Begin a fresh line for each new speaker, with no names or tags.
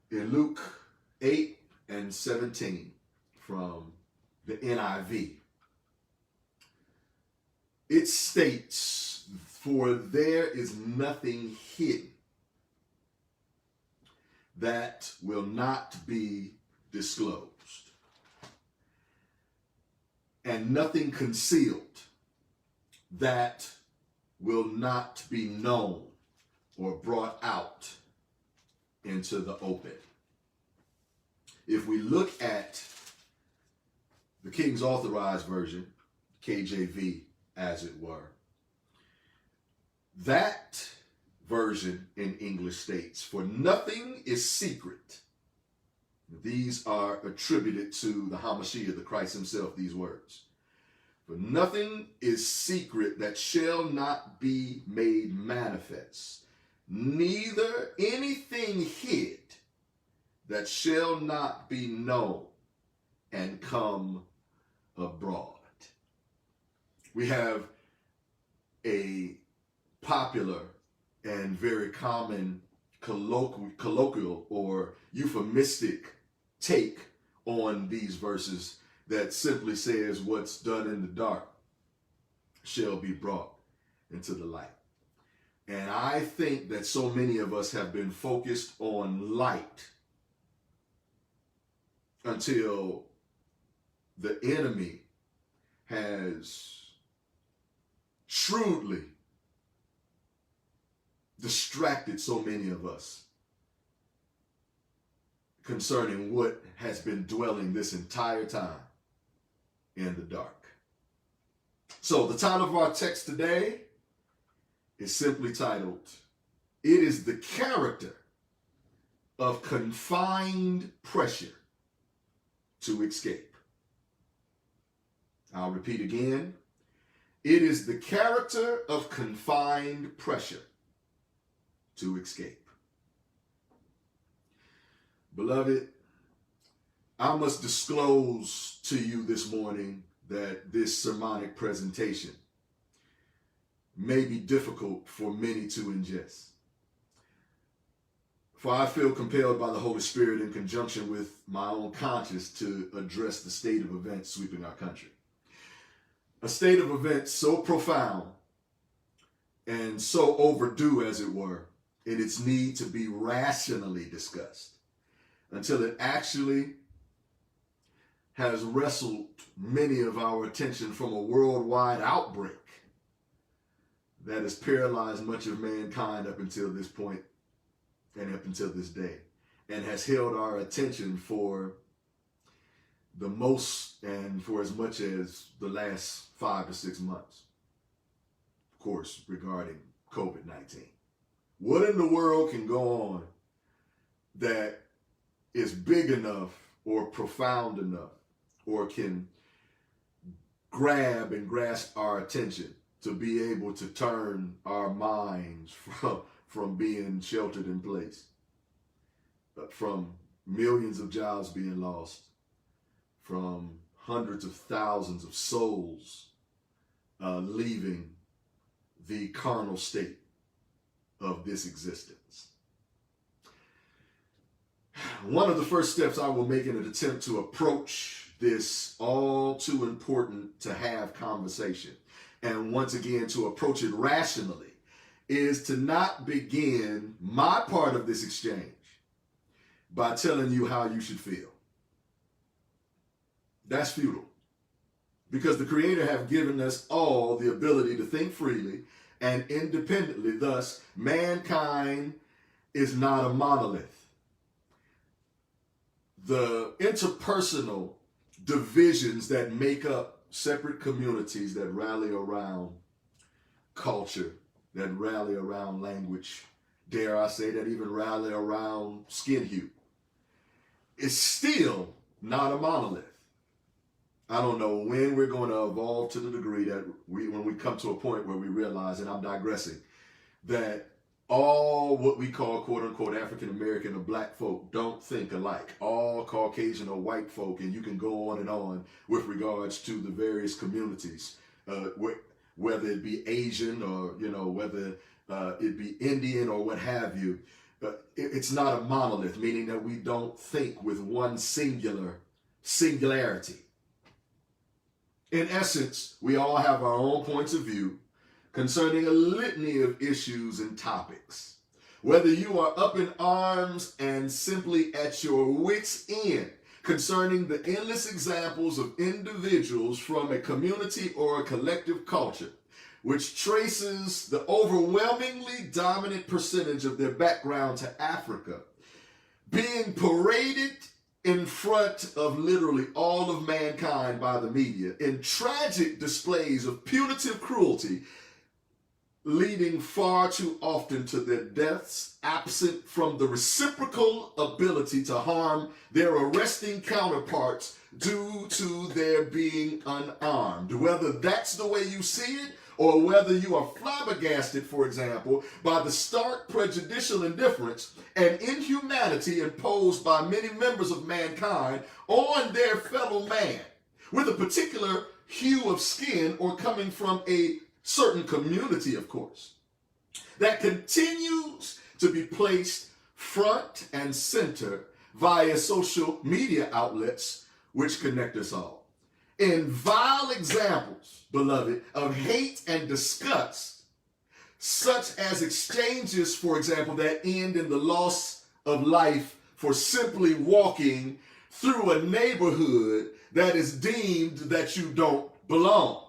In Luke 8 and 17 from the NIV, it states, "For there is nothing hidden that will not be disclosed, and nothing concealed that will not be known or brought out into the open." If we look at the King's Authorized Version, KJV as it were, that version in English states, "For nothing is secret." These are attributed to the Hamashiach, the Christ himself, these words. "For nothing is secret that shall not be made manifest, neither anything hid that shall not be known and come abroad." We have a popular and very common colloquial or euphemistic take on these verses that simply says, "What's done in the dark shall be brought into the light." And I think that so many of us have been focused on light until the enemy has shrewdly distracted so many of us concerning what has been dwelling this entire time in the dark. So the title of our text today is simply titled, "It is the character of confined pressure to escape." I'll repeat again. It is the character of confined pressure to escape. Beloved, I must disclose to you this morning that this sermonic presentation may be difficult for many to ingest. For I feel compelled by the Holy Spirit in conjunction with my own conscience to address the state of events sweeping our country. A state of events so profound and so overdue, as it were, in its need to be rationally discussed until it actually has wrestled many of our attention from a worldwide outbreak that has paralyzed much of mankind up until this point and up until this day, and has held our attention for the most and for as much as the last 5 to 6 months. Of course, regarding COVID-19. What in the world can go on that is big enough or profound enough or can grab and grasp our attention to be able to turn our minds from being sheltered in place, from millions of jobs being lost, from hundreds of thousands of souls leaving the carnal state of this existence? One of the first steps I will make in an attempt to approach this all too important to have conversation, and once again to approach it rationally, is to not begin my part of this exchange by telling you how you should feel. That's futile, because the Creator have given us all the ability to think freely and independently. Thus, mankind is not a monolith. The interpersonal divisions that make up separate communities that rally around culture, that rally around language, dare I say that even rally around skin hue, is still not a monolith. I don't know when we're going to evolve to the degree that when we come to a point where we realize, and I'm digressing, that all what we call quote unquote African American or black folk don't think alike. All Caucasian or white folk, and you can go on and on with regards to the various communities, whether it be Asian or whether it be Indian or what have you. It's not a monolith, meaning that we don't think with one singularity. In essence, we all have our own points of view concerning a litany of issues and topics. Whether you are up in arms and simply at your wits' end concerning the endless examples of individuals from a community or a collective culture, which traces the overwhelmingly dominant percentage of their background to Africa, being paraded in front of literally all of mankind by the media in tragic displays of punitive cruelty, leading far too often to their deaths, absent from the reciprocal ability to harm their arresting counterparts due to their being unarmed. Whether that's the way you see it, or whether you are flabbergasted, for example, by the stark prejudicial indifference and inhumanity imposed by many members of mankind on their fellow man, with a particular hue of skin or coming from a certain community, of course, that continues to be placed front and center via social media outlets which connect us all. In vile examples, beloved, of hate and disgust, such as exchanges, for example, that end in the loss of life for simply walking through a neighborhood that is deemed that you don't belong.